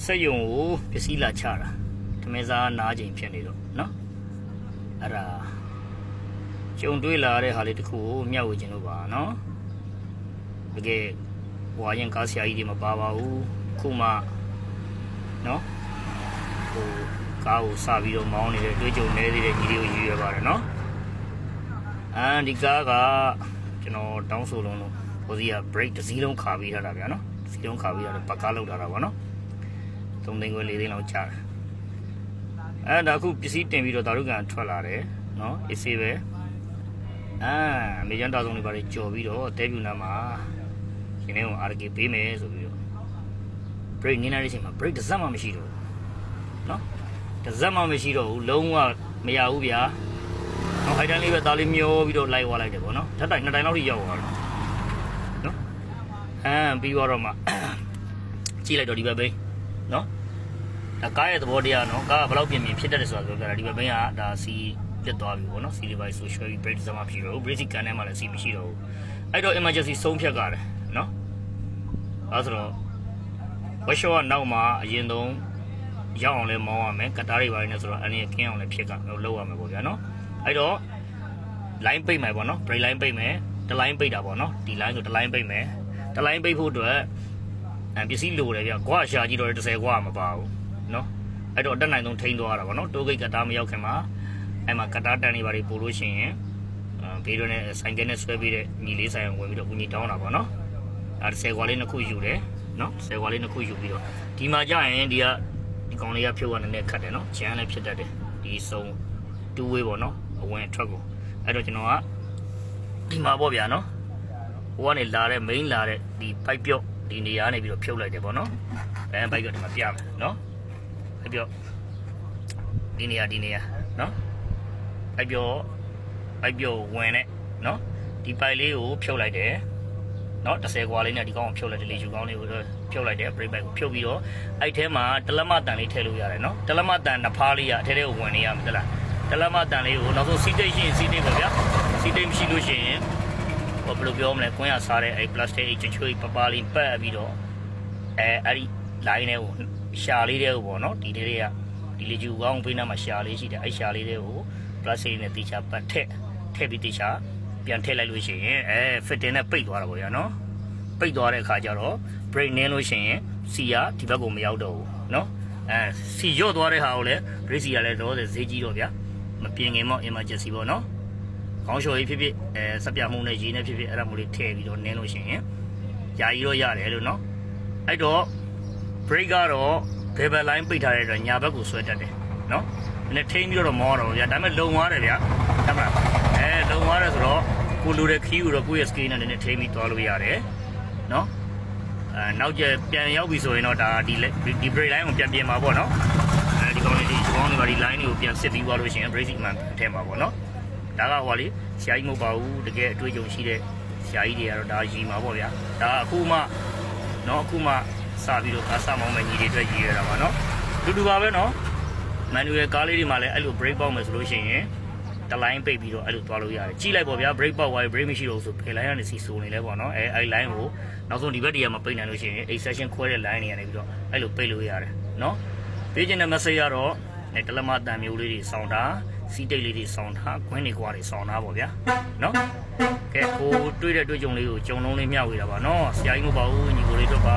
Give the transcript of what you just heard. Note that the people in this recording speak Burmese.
ဆက်ယုံကိုပစ္စည်းလာချတာတမဲစားနားချိန်ဖြစ်နေတော့နော်အဲ့ဒါကျုံတွေးလာတဲ့ဟာလေးတစ်ခုကိုမျှဝေခြင်းလို့ပါနော်တကယ်ဘွာရင်ကားဆရာကြီးတွေမပါပါဘူးခုမှနော်ဟိုကားကိုစပြီးတော့မောင်းနေတဲ့တွေးကြုံနေသေးတဲ့ညီလေးကိုရည်ရွယ်ပါတယ်နော်ဒီကားကကျွန်တော်တောင်းဆိုလုံးလို့ဟိုစီက brake တစ်စီးလုံးခါပြီးထားတာဗျာနော်တစ်စီးလုံးခါပြီးထားတယ်ပတ်ကားလောက်ထားတာပေါ့နော်3သိန်းခွဲ4သိန်းလောက်ချတယ်ဒါခုပစ္စည်းတင်ပြီးတော့တာရုကန်ထွက်လာတယ်နော်အေးဆေးပဲအမေကျန်တာဆုံးတွေပါလေကြော်ပြီးတော့တဲပြူနာမှာရှင်လေးကို RK ပေးမယ်ဆိုပြီးတော့ brake နင်းလိုက်တဲ့အချိန်မှာ brake တစ်စက်မှမရှိတော့ဘူးနော်တစ်စက်မှမရှိတော့ဘူးလုံးဝမရဘူးဗျာနော်အဲ့တန်းလေးပဲသားလေးမျောပြီးတော့လိုက်သွားလိုက်တယ်ပေါ့နော်ဓာတ်တိုင်2တိုင်လောက်ထိရောက်သွားတယ်နော်ပြီးတော့မှကြည့်လိုက်တော့ဒီဘက်ဘိန်းနော်ဒါကားရဲ့သဘောတရားနော်ကားကဘယ်လောက်ပြင်ဖြစ်တတ်တယ်ဆိုတာပြောပြတာဒီဘက်ဘိန်းကဒါစီပြတ်သွားပြီပေါ့နော်စီလေးပိုင်းဆိုရွှဲပြီး brake စမ်းမဖြစ်တော့ဘူး brake ကန်ထဲမှာလည်းစီမရှိတော့ဘူးအဲ့တော့ emergency ဆုံးဖြတ်ကြတယ်နော်အဲဆိုတော့ workshop ကနောက်မှာအရင်ဆုံးရောက်အောင်လဲမောင်းရမယ်ကတားတွေပါနေဆိုတော့အနေနဲ့ကင်းအောင်လဲဖြစ်ကလောက်ရမယ်ပေါ့ဗျာနော်အဲ့တော့ line ပိတ်မယ်ပေါ့နော် brake line ပိတ်မယ်တစ် line ပိတ်တာပေါ့နော်ဒီ line ဆိုတစ် line ပိတ်မယ်တစ် line ပိတ်ဖို့အတွက်ပစ္စည်းလိုတယ်ဗျကွာရှာကြည့်တော့30ကွာမပါဘူးနော်အဲ့တော့အတက်နိုင်ဆုံးထိန်းသွားတာပေါ့နော်တိုးဂိတ်ကတားမရောက်ခင်မှာအဲ့မှာကတားတန်နေပါလေပို့လို့ရှိရင်ဘေးတော့နဲ့ဆိုင်ကနဲ့ဆွဲပြီးတဲ့ညီလေးဆိုင်ဝင်ပြီးတော့ဦးညီတောင်းတာပေါ့နော်ဒါ30ကွာလေးနှစ်ခုယူတယ်နော်30ကွာလေးနှစ်ခုယူပြီးတော့ဒီမှာကြာရင်ဒီကောင်လေးကဖြုတ်ရနေနဲ့ခတ်တယ်နော်ချမ်းလည်းဖြစ်တတ်တယ်ဒီစုံ2 way ပေါ့နော်အဝင်အထွက်ကိုအဲ့တော့ကျွန်တော်ကဒီမှာပေါ့ဗျာနော်ဟိုကနေလာတဲ့ main လာတဲ့ဒီ pipe ပြော့ဒီနေရာနေပြီးတော့ဖြုတ်လိုက်တယ်ပေါ့နော်pipe ပြော့ဒီမှာပြမယ်နော် pipe ပြော့ဒီနေရာနော် pipe ပြော့ဝင်နဲ့နော်ဒီ pipe လေးကိုဖြုတ်လိုက်တယ်နော်30ကွာလေးနဲ့ဒီကောင်ကိုဖြုတ်လိုက်တယ်လေယူကောင်လေးကိုဖြုတ်လိုက်တယ် brake pipe ကိုဖြုတ်ပြီးတော့အဲ့ထဲမှာတလက်မတန်လေးထည့်လို့ရတယ်နော်တလက်မတန်နှစ်ဖားလေးကအထဲထဲကိုဝင်နေရမှာဟုတ်လားတလက်မတန်လေးကိုနောက်ဆုံးစီးတိတ်ရှိရင်စီးတိတ်ပါဗျာစီးတိတ်မရှိလို့ရှိရင်ဘယ်လိုပြောမလဲကွင်းရစားတဲ့အဲ့ plastic ချွတ်ပပလေးပတ်ပြီးတော့အဲ့ဒီ line လေးကိုရှာလေးတဲ့ကိုပေါ့နော်ဒီလေးတွေကဒီလေကျူကောင်းဖေးနားမှာရှာလေးရှိတယ်အဲ့ရှာလေးတွေကို plastic နဲ့တေချာပတ်ထည့်ပြီးတေချာပြန်ထည့်လိုက်လို့ရှိရင်fitting နဲ့ပိတ်သွားတာပေါ့ဗျာနော်ပိတ်သွားတဲ့အခါကျတော့ brake နင်းလို့ရှိရင်စီကဒီဘက်ကိုမရောက်တော့ဘူးနော်စီရော့သွားတဲ့ဟာကိုလည်း brake စီကလည်းတော့ဈေးကြီးတော့ဗျာမပြင်ခင်မော emergency ပေါ့နော်ခေါင်းလျှော်ရေးဖြစ်ဖြစ်စက်ပြမှုနဲ့ရေနဲ့ဖြစ်ဖြစ်အဲ့ဒါမျိုးလေးထည့်ပြီးတော့နင်းလို့ရှိရင်ယာကြီးတော့ရတယ်လို့နော်အဲ့တော့ brake ကတော့ဘယ်ဘက် line ပိတ်ထားတဲ့အတွက်ညာဘက်ကိုဆွဲတတ်တယ်နော်နည်းထိန်းပြီးတော့မောတော့ဗျာဒါပေမဲ့လုံသွားတယ်ဗျာဟုတ်မလားလုံသွားတယ်ဆိုတော့ကိုလိုတဲ့ခီးကိုတော့ကိုယ့်ရဲ့ screen နဲ့နည်းနည်းထိန်းပြီးသွားလို့ရတယ်နော်နောက်ကျပြန်ရောက်ပြီဆိုရင်တော့ဒါဒီ brake line ကိုပြန်ပြင်ပါပေါ့နော်ဒီကောင်လေးဒီကောင်တွေပါဒီ line တွေကိုပြန်စစ်ပြီးသွားလို့ရှိရင် brake မှန်ထဲမှာပေါ့နော်ဒါကဟိုလေဆရာကြီးမဟုတ်ပါဘူးတကယ်အတွေ့အကြုံရှိတဲ့ဆရာကြီးတွေကတော့ဒါရည်မှာပေါ့ဗျာဒါအခုမှစပြီးတော့ကားစမောင်းမဲ့ညီတွေအတွက်ရည်ရတာပါနော်တူပါပဲနော် manual ကားလေးတွေမှာလည်းအဲ့လို brake ပေါက်မယ်ဆိုလို့ရှိရင်တလိုင်းပိတ်ပြီးတော့အဲ့လိုသွားလို့ရတယ်ကြီးလိုက်ပေါ့ဗျာ brake ပေါက်သွားပြီ brake မရှိတော့ဆိုဖယ်လိုင်းကနေစီဆိုနေလဲပေါ့နော်အဲ့ line ကိုနောက်ဆုံးဒီဘက်တည်းကမပိတ်နိုင်လို့ရှိရင် section ခွဲတဲ့ line တွေကနေပြီးတော့အဲ့လိုပိတ်လို့ရတယ်နော်ပေးခြင်းတဲ့ message ကတော့တလက်မတန်မျိုးလေးတွေစောင်းတာစီးတိတ်လေးတွေစောင်းတာခွင်းတွေကွာတွေစောင်းတာပေါ့ဗျာနော်ကဲကိုတွေးတဲ့တွေးကြုံလေးကိုကြုံလုံးလေးမျှဝေတာပါနော်ဆရာကြီးမဟုတ်ပါဘူးညီကိုလေးတို့ပါ